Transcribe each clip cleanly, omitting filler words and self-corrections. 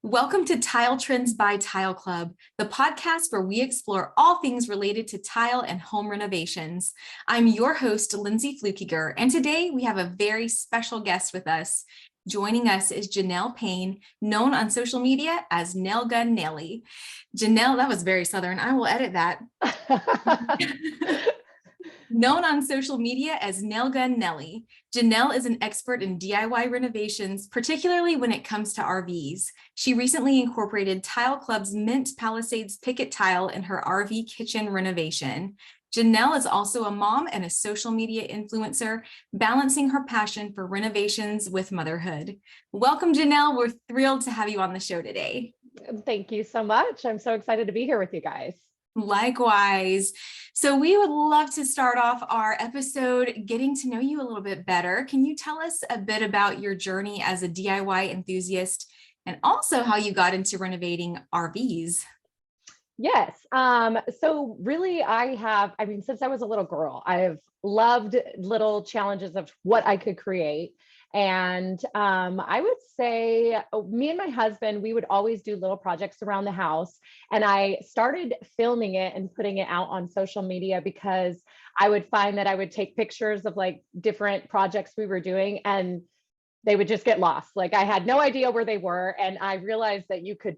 Welcome to Tile Trends by Tile Club, the podcast where we explore all things related to tile and home renovations. I'm your host, Lindsay Flukiger, and today we have a very special guest with us. Joining us is Janelle Payne, known on social media as Nail Gun Nelly. Janelle, that was very Southern. I will edit that. Known on social media as Nail Gun Nelly, Janelle is an expert in DIY renovations, particularly when it comes to RVs. She recently incorporated Tile Club's Mint Palisades Picket Tile in her RV kitchen renovation. Janelle is also a mom and a social media influencer, balancing her passion for renovations with motherhood. Welcome, Janelle. We're thrilled to have you on the show today. Thank you so much. I'm so excited to be here with you guys. Likewise. So we would love to start off our episode getting to know you a little bit better. Can you tell us a bit about your journey as a DIY enthusiast and also how you got into renovating RVs? Yes. So really since I was a little girl, I've loved little challenges of what I could create. And I would say me and my husband, we would always do little projects around the house. And I started filming it and putting it out on social media because I would find that I would take pictures of like different projects we were doing and they would just get lost. Like I had no idea where they were. And I realized that you could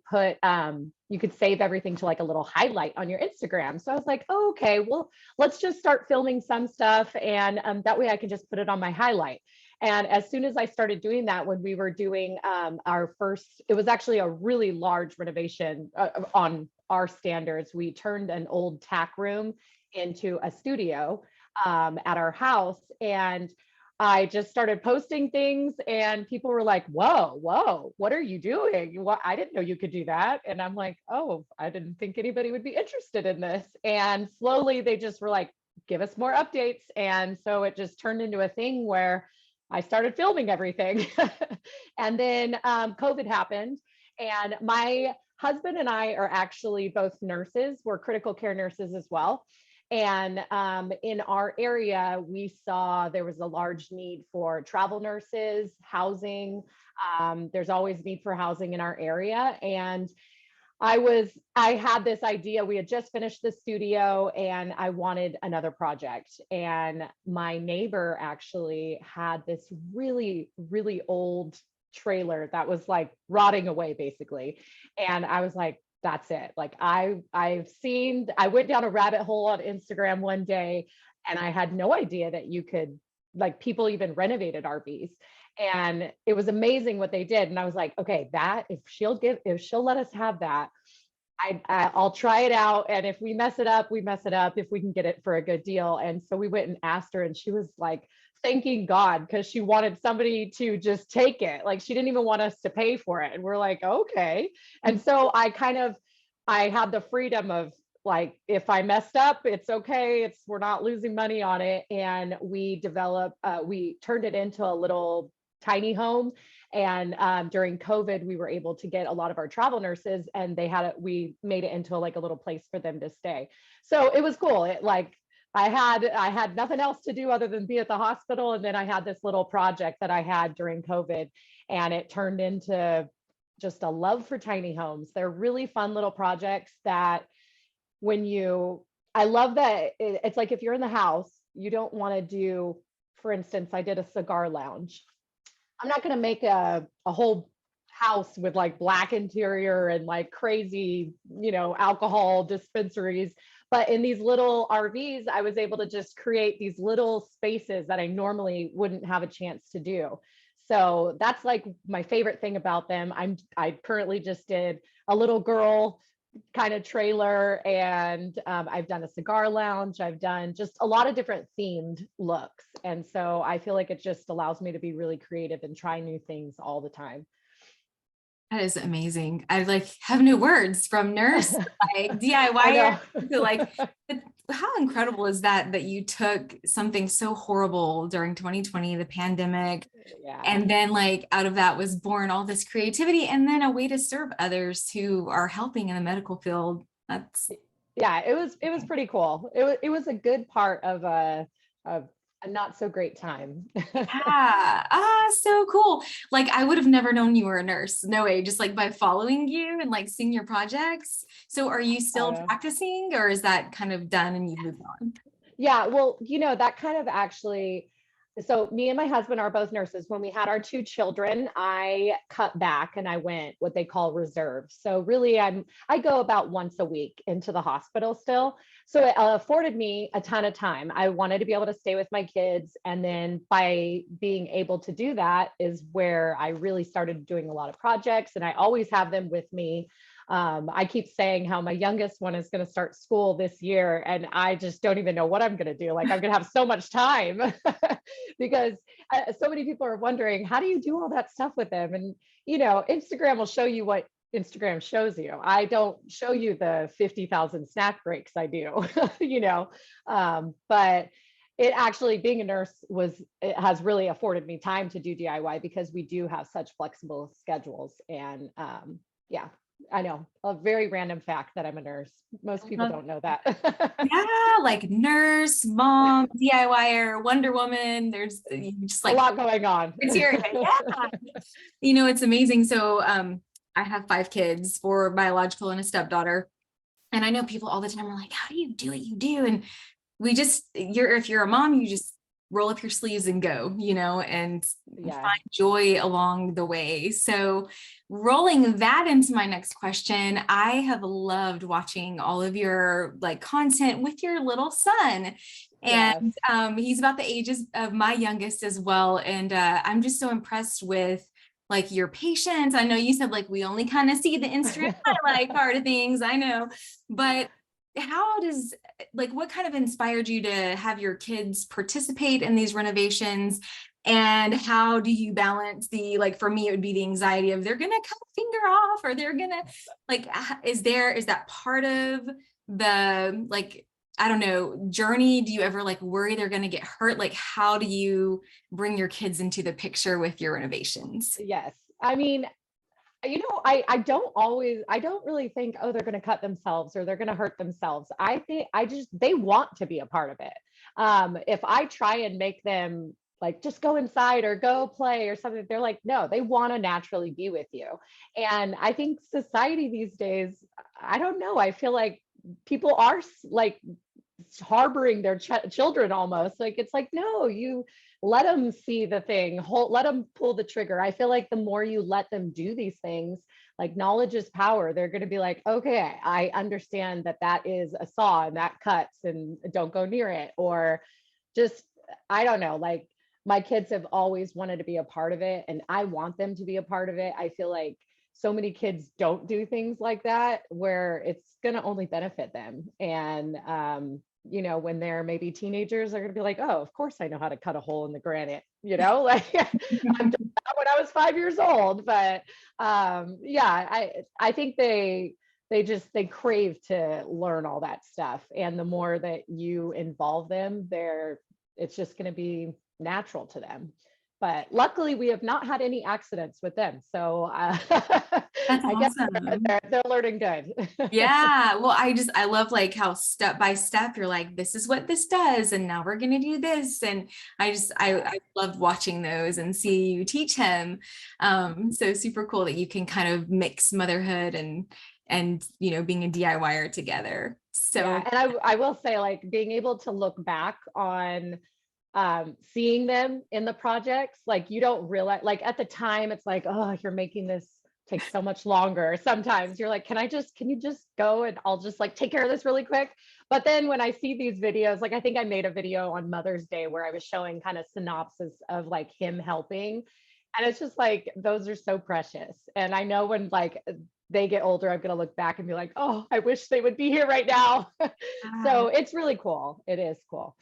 save everything to like a little highlight on your Instagram. So I was like, oh, okay, well, let's just start filming some stuff. And that way I can just put it on my highlight. And as soon as I started doing that, when we were doing it was actually a really large renovation on our standards. We turned an old tack room into a studio at our house. And I just started posting things and people were like, whoa, what are you doing? Well, I didn't know you could do that. And I'm like, oh, I didn't think anybody would be interested in this. And slowly they just were like, give us more updates. And so it just turned into a thing where I started filming everything. And then COVID happened and my husband and I are actually both nurses. We're critical care nurses as well. And in our area, we saw there was a large need for travel nurses, housing. There's always need for housing in our area. And I had this idea. We had just finished the studio and I wanted another project. And my neighbor actually had this really, really old trailer that was like rotting away basically. And I was like, that's it. Like I went down a rabbit hole on Instagram one day and I had no idea that you could, like people even renovated RVs. And it was amazing what they did. And I was like, okay, if she'll let us have that, I'll try it out. And if we mess it up, we mess it up if we can get it for a good deal. And so we went and asked her and she was like, thanking God, because she wanted somebody to just take it. Like she didn't even want us to pay for it. And we're like, okay. And so I had the freedom of like, if I messed up, it's okay. We're not losing money on it. And we turned it into a little tiny home. And during COVID, we were able to get a lot of our travel nurses and we made it into like a little place for them to stay. So it was cool. I had nothing else to do other than be at the hospital. And then I had this little project that I had during COVID and it turned into just a love for tiny homes. They're really fun little projects that I love that it's like if you're in the house, you don't want to do, for instance, I did a cigar lounge. I'm not going to make a whole house with like black interior and like crazy, alcohol dispensaries. But in these little RVs, I was able to just create these little spaces that I normally wouldn't have a chance to do. So that's like my favorite thing about them. I currently just did a little girl kind of trailer and I've done a cigar lounge. I've done just a lot of different themed looks. And so I feel like it just allows me to be really creative and try new things all the time. That is amazing. I have no words from nurse, like DIY to like, how incredible is that you took something so horrible during 2020, the pandemic, and then like out of that was born all this creativity and then a way to serve others who are helping in the medical field. It was pretty cool. It was a good part of a a not so great time. Yeah. So cool. Like I would have never known you were a nurse. No way. Just like by following you and like seeing your projects. So are you still Uh, practicing or is that kind of done and you've moved on? Yeah, well, that kind of actually, so me and my husband are both nurses. When we had our two children, I cut back and I went what they call reserve. So really I go about once a week into the hospital still. So it afforded me a ton of time. I wanted to be able to stay with my kids. And then by being able to do that is where I really started doing a lot of projects, and I always have them with me. I keep saying how my youngest one is going to start school this year, and I just don't even know what I'm going to do. Like, I'm going to have so much time because so many people are wondering, how do you do all that stuff with them? And, Instagram will show you what Instagram shows you. I don't show you the 50,000 snack breaks I do, but it actually, being a nurse, it has really afforded me time to do DIY because we do have such flexible schedules. And yeah, I know, a very random fact that I'm a nurse. Most people don't know that. Yeah, like nurse, mom, DIYer, Wonder Woman. There's just A like lot going on. criteria. Yeah. It's amazing. So I have 5 kids, 4 biological and a stepdaughter. And I know people all the time are like, how do you do what you do? And if you're a mom, you just roll up your sleeves and go, and Yeah. find joy along the way. So rolling that into my next question, I have loved watching all of your like content with your little son. Yes. And he's about the ages of my youngest as well. And I'm just so impressed with like your patience. I know you said like we only kind of see the Instagram highlight part of things. I know, but what kind of inspired you to have your kids participate in these renovations? And how do you balance like, for me, it would be the anxiety of they're going to cut a finger off or they're going to like, is that part of the, like, I don't know, journey? Do you ever like worry they're going to get hurt? Like, how do you bring your kids into the picture with your renovations? Yes. I mean, I don't really think, oh, they're going to cut themselves or they're going to hurt themselves. I think they want to be a part of it. If I try and make them like, just go inside or go play or something, they're like, no, they want to naturally be with you. And I think society these days, I don't know, I feel like people are like harboring their children almost. Like, it's like, no, you let them see the thing, let them pull the trigger. I feel like the more you let them do these things, like, knowledge is power. They're going to be like, okay, I understand that is a saw and that cuts and don't go near it. Or just, I don't know, like, my kids have always wanted to be a part of it, and I want them to be a part of it. I feel like so many kids don't do things like that where it's going to only benefit them. And when they're maybe teenagers, they're going to be like, oh, of course I know how to cut a hole in the granite, like I've done that when I was 5 years old. But yeah, I think they crave to learn all that stuff. And the more that you involve them, it's just going to be natural to them. But luckily, we have not had any accidents with them. So That's I guess awesome. they're learning good. Yeah. Well, I love like how step by step you're like, this is what this does. And now we're going to do this. And I loved watching those and see you teach him. So super cool that you can kind of mix motherhood and being a DIYer together. So yeah. And I will say, like, being able to look back on seeing them in the projects, like, you don't realize, like, at the time it's like, oh, you're making this take so much longer. Sometimes you're like, can you just go and I'll just like take care of this really quick. But then when I see these videos, like, I think I made a video on Mother's Day where I was showing kind of synopsis of like him helping. And it's just like, those are so precious. And I know when like they get older, I'm going to look back and be like, oh, I wish they would be here right now. So it's really cool. It is cool.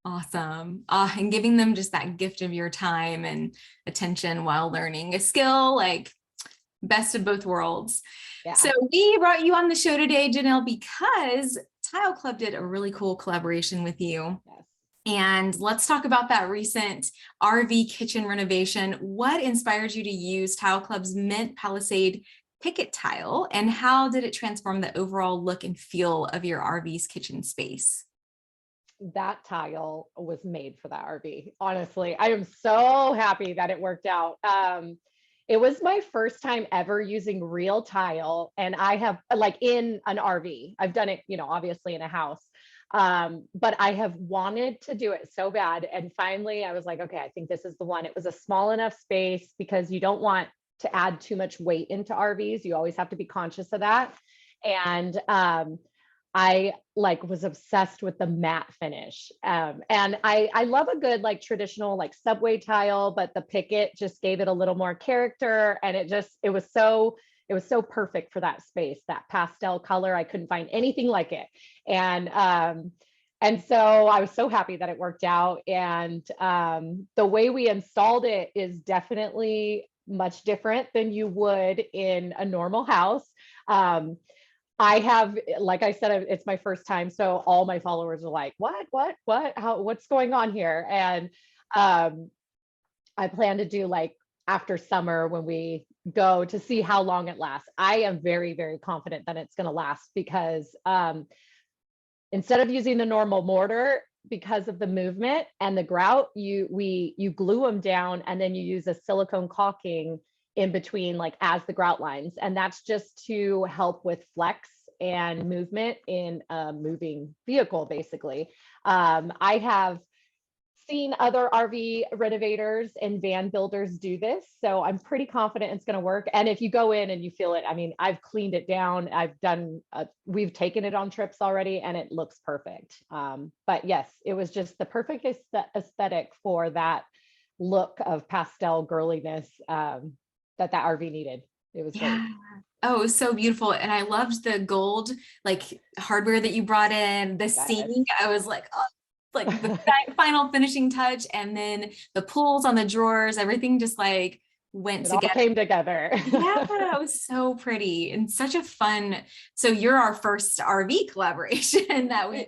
awesome. And giving them just that gift of your time and attention while learning a skill, like best of both worlds. Yeah. So we brought you on the show today, Janelle, because Tile Club did a really cool collaboration with you. Yes. And let's talk about that recent RV kitchen renovation. What inspired you to use Tile Club's Mint Palisade Picket Tile, and how did it transform the overall look and feel of your RV's kitchen space? that tile was made for that RV. Honestly, I am so happy that it worked out. It was my first time ever using real tile, and I have like in an RV. I've done it, obviously in a house. But I have wanted to do it so bad. And finally I was like, okay, I think this is the one. It was a small enough space because you don't want to add too much weight into RVs. You always have to be conscious of that. And I like was obsessed with the matte finish. And I love a good like traditional like subway tile, but the picket just gave it a little more character. And it was so perfect for that space, that pastel color. I couldn't find anything like it. And so I was so happy that it worked out. And the way we installed it is definitely much different than you would in a normal house. I have, like I said, it's my first time. So all my followers are like, what's going on here? And I plan to do like after summer when we go to see how long it lasts. I am very, very confident that it's going to last because instead of using the normal mortar, because of the movement and the grout, you glue them down and then you use a silicone caulking in between, like as the grout lines. And that's just to help with flex and movement in a moving vehicle, basically. I have seen other RV renovators and van builders do this. So I'm pretty confident it's going to work. And if you go in and you feel it, I mean, I've cleaned it down. We've taken it on trips already and it looks perfect. But yes, it was just the perfect aesthetic for that look of pastel girliness that RV needed. It was great. Oh, it was so beautiful. And I loved the gold, like hardware that you brought in, the Yes. seating. I was like, oh, like the final finishing touch. And then the pulls on the drawers, everything just like went It all together. came together. Yeah, it was so pretty and such a fun. So you're our first RV collaboration that we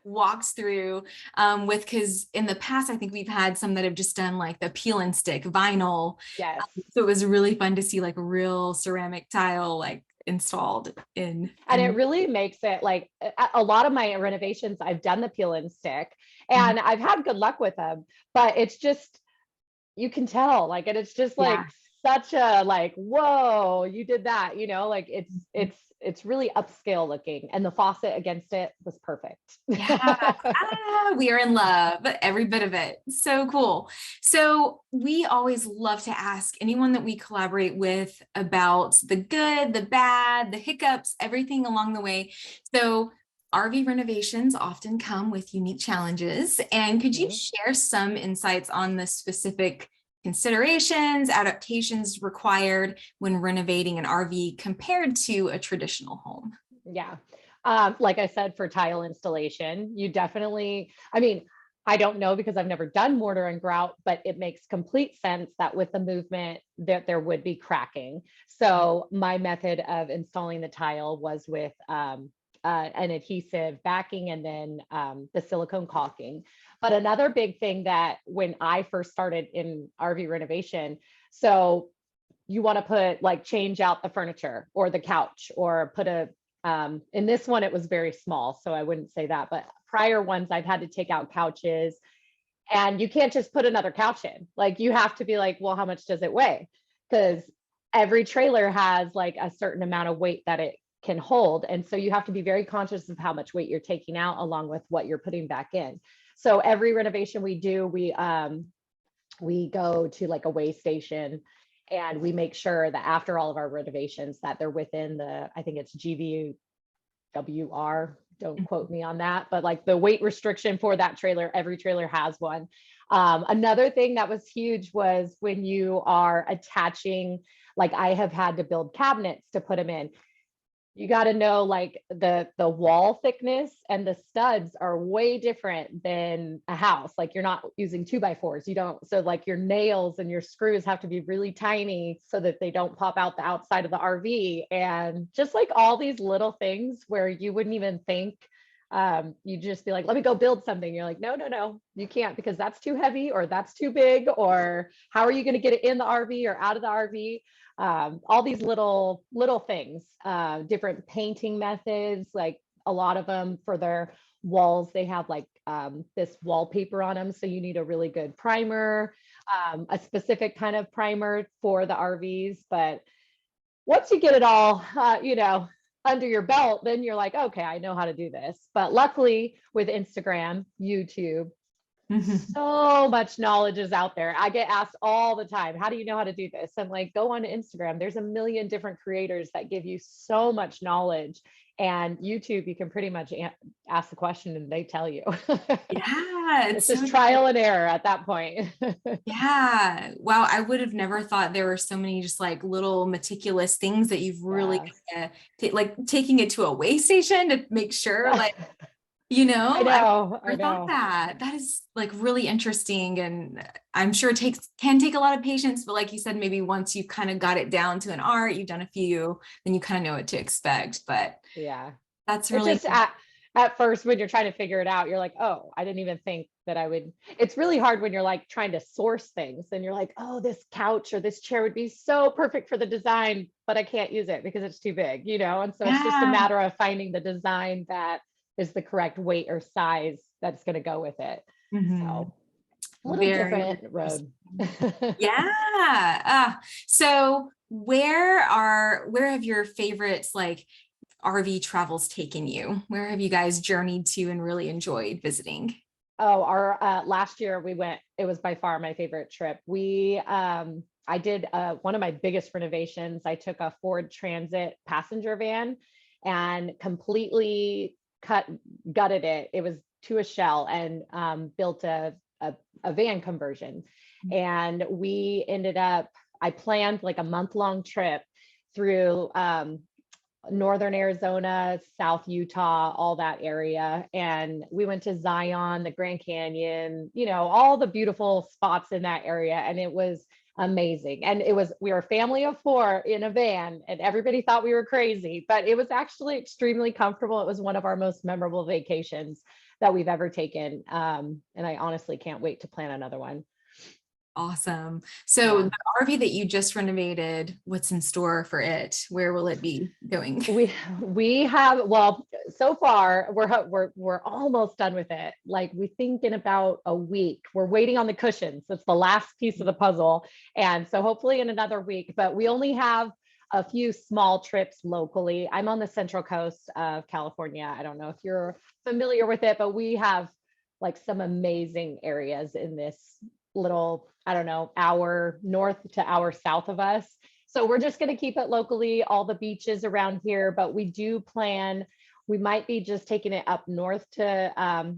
walked through with, because in the past, I think we've had some that have just done like the peel and stick vinyl. Yes. So it was really fun to see like real ceramic tile like installed in. And it really makes it like a lot of my renovations, I've done the peel and stick and I've had good luck with them, but it's just, you can tell like, and it's just like such a like, whoa, you did that, like it's really upscale looking, and the faucet against it was perfect. We are in love, every bit of it. So cool. So we always love to ask anyone that we collaborate with about the good, the bad, the hiccups, everything along the way. So RV renovations often come with unique challenges. And could you share some insights on the specific considerations, adaptations required when renovating an RV compared to a traditional home? Yeah. Like I said, for tile installation, you definitely, I mean, I don't know because I've never done mortar and grout, but it makes complete sense that with the movement that there would be cracking. So my method of installing the tile was with an adhesive backing and then the silicone caulking. But another big thing that when I first started in RV renovation, so you want to put like change out the furniture or the couch or put in this one, it was very small, so I wouldn't say that, but prior ones I've had to take out couches, and you can't just put another couch in. Like you have to be like, well, how much does it weigh? Because every trailer has like a certain amount of weight that it can hold. And so you have to be very conscious of how much weight you're taking out along with what you're putting back in. So every renovation we do, we go to like a weigh station, and we make sure that after all of our renovations that they're within the, I think it's GVWR, don't quote me on that, but like the weight restriction for that trailer, every trailer has one. Another thing that was huge was when you are attaching, like I have had to build cabinets to put them in. You got to know like the wall thickness and the studs are way different than a house. Like you're not using 2x4s. You don't. So like your nails and your screws have to be really tiny so that they don't pop out the outside of the RV. And just like all these little things where you wouldn't even think, you just be like, let me go build something. You're like, no, you can't, because that's too heavy or that's too big, or how are you going to get it in the RV or out of the RV? All these little things, different painting methods, like a lot of them for their walls, they have like this wallpaper on them. So you need a really good primer, a specific kind of primer for the RVs. But once you get it all, under your belt, then you're like, okay, I know how to do this. But luckily with Instagram, YouTube, so much knowledge is out there. I get asked all the time, how do you know how to do this? I'm like, go on Instagram. There's a million different creators that give you so much knowledge. And YouTube, you can pretty much ask the question and they tell you. Yeah, It's just trial and error at that point. yeah. Wow, I would have never thought there were so many just like little meticulous things that you've really like taking it to a weigh station to make sure, like, I know. I thought that is like really interesting, and I'm sure it can take a lot of patience, but like you said, maybe once you kind of got it down to an art, you've done a few, then you kind of know what to expect. But yeah, that's it's really just at first when you're trying to figure it out, you're like, oh, I didn't even think that I would. It's really hard when you're like trying to source things and you're like, oh, this couch or this chair would be so perfect for the design, but I can't use it because it's too big, And so it's just a matter of finding the design that is the correct weight or size that's going to go with it. So a little different road. Yeah. So where have your favorites like RV travels taken you? Where have you guys journeyed to and really enjoyed visiting? Oh, our last year we went, it was by far my favorite trip. I did one of my biggest renovations. I took a Ford Transit passenger van and completely gutted it. It was to a shell and built a van conversion. And we ended up, I planned like a month-long trip through northern Arizona, South Utah, all that area. And we went to Zion, the Grand Canyon, all the beautiful spots in that area. And it was amazing. And we were a family of 4 in a van and everybody thought we were crazy, but it was actually extremely comfortable. It was one of our most memorable vacations that we've ever taken. And I honestly can't wait to plan another one. Awesome. So the RV that you just renovated, what's in store for it? Where will it be going? We have, well, so far we're almost done with it. Like we think in about a week. We're waiting on the cushions. That's the last piece of the puzzle. And so hopefully in another week, but we only have a few small trips locally. I'm on the central coast of California. I don't know if you're familiar with it, but we have like some amazing areas in this little, I don't know, hour north to hour south of us. So we're just going to keep it locally, all the beaches around here, but we do plan, we might be just taking it up north to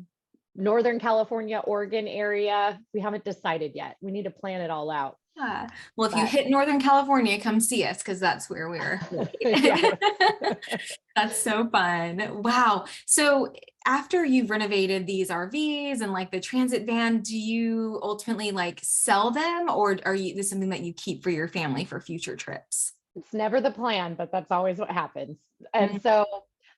Northern California, Oregon area. We haven't decided yet. We need to plan it all out. Yeah. Well, if you hit Northern California, come see us because that's where we're. That's so fun. Wow. So after you've renovated these RVs and like the transit van, do you ultimately like sell them, or are this something that you keep for your family for future trips? It's never the plan, but that's always what happens. And so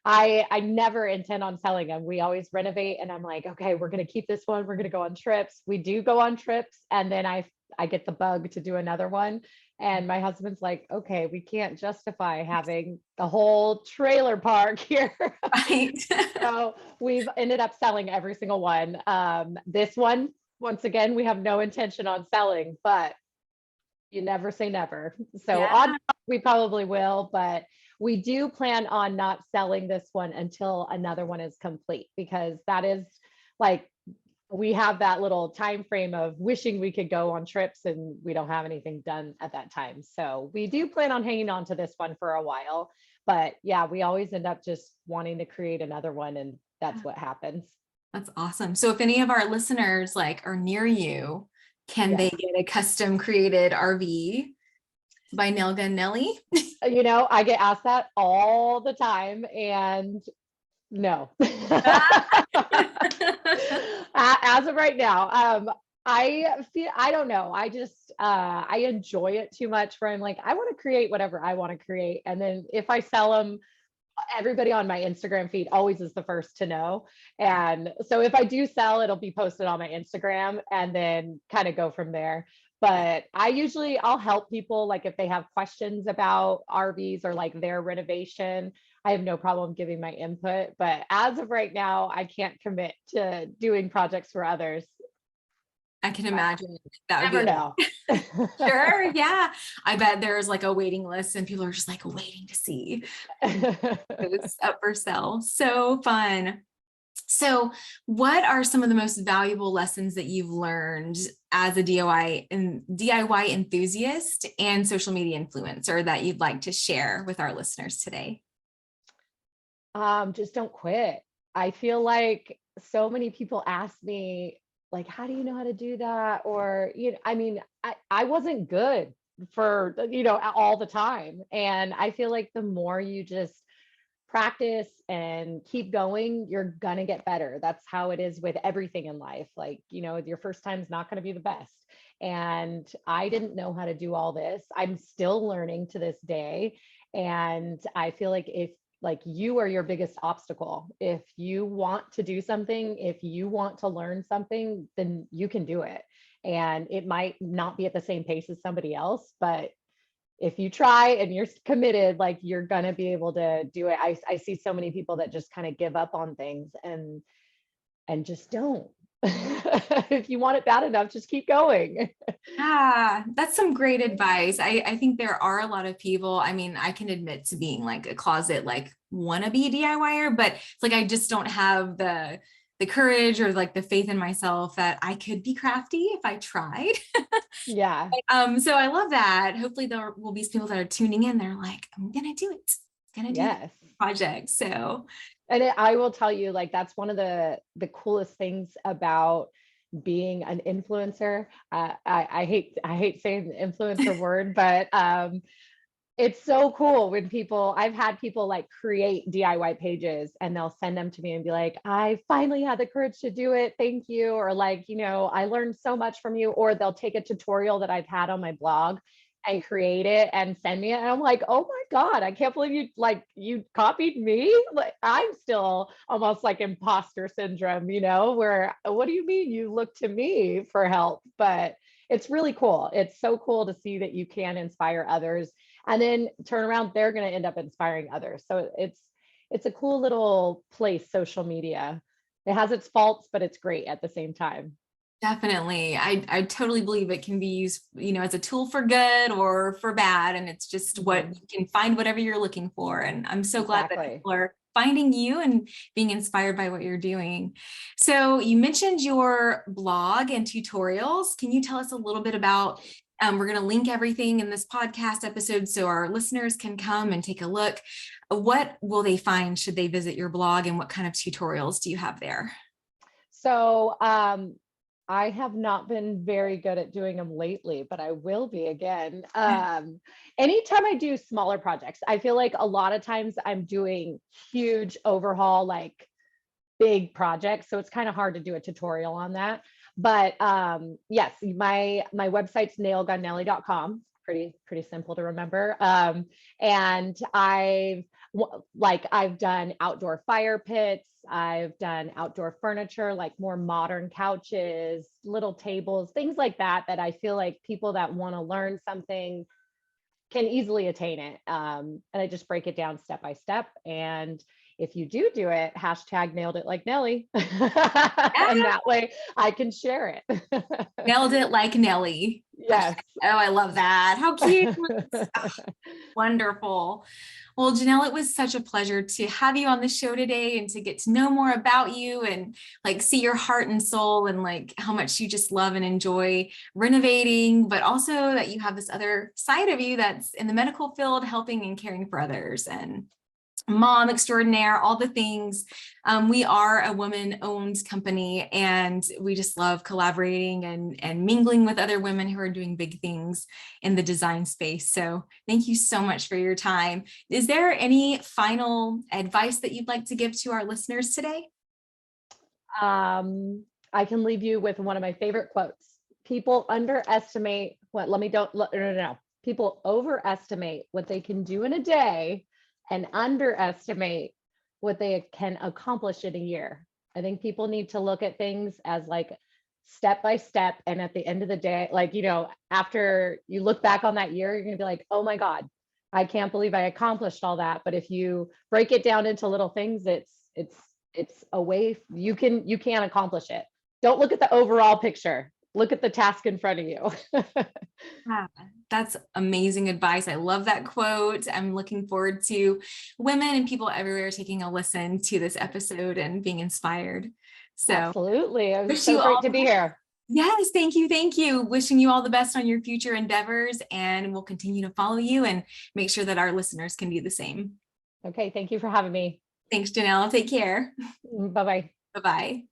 I never intend on selling them. We always renovate and I'm like, okay, we're going to keep this one. We're going to go on trips. We do go on trips. And then I get the bug to do another one. And my husband's like, okay, we can't justify having the whole trailer park here. Right. So we've ended up selling every single one. This one, once again, we have no intention on selling, but you never say never. So we probably will, but we do plan on not selling this one until another one is complete, because that is like, we have that little time frame of wishing we could go on trips and we don't have anything done at that time. So we do plan on hanging on to this one for a while, but yeah, we always end up just wanting to create another one, and that's what happens. That's awesome. So if any of our listeners like are near you, can they get a custom created RV by Nelga and Nellie? I get asked that all the time, and no. As of right now, I don't know. I just, I enjoy it too much where I'm like, I want to create whatever I want to create. And then if I sell them, everybody on my Instagram feed always is the first to know. And so if I do sell, it'll be posted on my Instagram and then kind of go from there. But I'll help people, like if they have questions about RVs or like their renovation, I have no problem giving my input. But as of right now, I can't commit to doing projects for others. I can But imagine that would never be know. sure. Yeah. I bet there's like a waiting list and people are just like waiting to see who's up for sale. So fun. So what are some of the most valuable lessons that you've learned as a DIY enthusiast and social media influencer that you'd like to share with our listeners today? Just don't quit. I feel like so many people ask me, like, how do you know how to do that? Or, I mean, I wasn't good for, all the time. And I feel like the more you just practice and keep going, you're gonna get better. That's how it is with everything in life. Like, your first time is not going to be the best. And I didn't know how to do all this. I'm still learning to this day. And I feel like if like you are your biggest obstacle, if you want to do something, if you want to learn something, then you can do it. And it might not be at the same pace as somebody else, but if you try and you're committed, like you're gonna be able to do it. I see so many people that just kind of give up on things and just don't. If you want it bad enough, just keep going. Yeah, that's some great advice. I think there are a lot of people. I mean, I can admit to being like a closet, like wannabe DIYer, but it's like I just don't have the courage or like the faith in myself that I could be crafty if I tried. Yeah. So I love that. Hopefully there will be people that are tuning in. They're like, I'm gonna do it. Gonna do the Yes. project. So And I will tell you, like, that's one of the coolest things about being an influencer. I hate saying the influencer word, but it's so cool when I've had people like create DIY pages and they'll send them to me and be like, I finally had the courage to do it. Thank you. Or like, I learned so much from you. Or they'll take a tutorial that I've had on my blog and create it and send me it. And I'm like, oh my God, I can't believe you copied me. Like I'm still almost like imposter syndrome, where what do you mean you look to me for help? But it's really cool. It's so cool to see that you can inspire others and then turn around, they're going to end up inspiring others. So it's a cool little place, social media. It has its faults, but it's great at the same time. definitely, I totally believe it can be used, as a tool for good or for bad. And it's just what Mhm. you can find whatever you're looking for. And I'm so glad that Exactly. people are finding you and being inspired by what you're doing. So you mentioned your blog and tutorials. Can you tell us a little bit about, we're going to link everything in this podcast episode so our listeners can come and take a look. What will they find should they visit your blog, and what kind of tutorials do you have there? So I have not been very good at doing them lately, but I will be again. Anytime I do smaller projects, I feel like a lot of times I'm doing huge overhaul, like big projects. So it's kind of hard to do a tutorial on that. But yes, my website's nailgunnelly.com. Pretty simple to remember. And I've done outdoor fire pits. I've done outdoor furniture, like more modern couches, little tables, things like that, that I feel like people that want to learn something can easily attain it. And I just break it down step by step. And if you do it, hashtag nailed it like Nelly. And that way I can share it. Nailed it like Nelly. Yes. Oh, I love that. How cute. Oh, wonderful. Well, Janelle, it was such a pleasure to have you on the show today and to get to know more about you and like see your heart and soul and like how much you just love and enjoy renovating, but also that you have this other side of you that's in the medical field, helping and caring for others, and mom extraordinaire, all the things. We are a woman-owned company, and we just love collaborating and mingling with other women who are doing big things in the design space. So thank you so much for your time. Is there any final advice that you'd like to give to our listeners today? I can leave you with one of my favorite quotes. People underestimate what, let me don't, no. People overestimate what they can do in a day and underestimate what they can accomplish in a year. I think people need to look at things as like step by step. And at the end of the day, like, after you look back on that year, you're going to be like, oh my God, I can't believe I accomplished all that. But if you break it down into little things, it's a way you can accomplish it. Don't look at the overall picture. Look at the task in front of you. Ah, that's amazing advice. I love that quote. I'm looking forward to women and people everywhere taking a listen to this episode and being inspired. So Absolutely. It was wish so you great all to be here. yes, thank you. Thank you. Wishing you all the best on your future endeavors, and we'll continue to follow you and make sure that our listeners can do the same. Okay. Thank you for having me. Thanks, Janelle. Take care. Bye-bye. Bye-bye.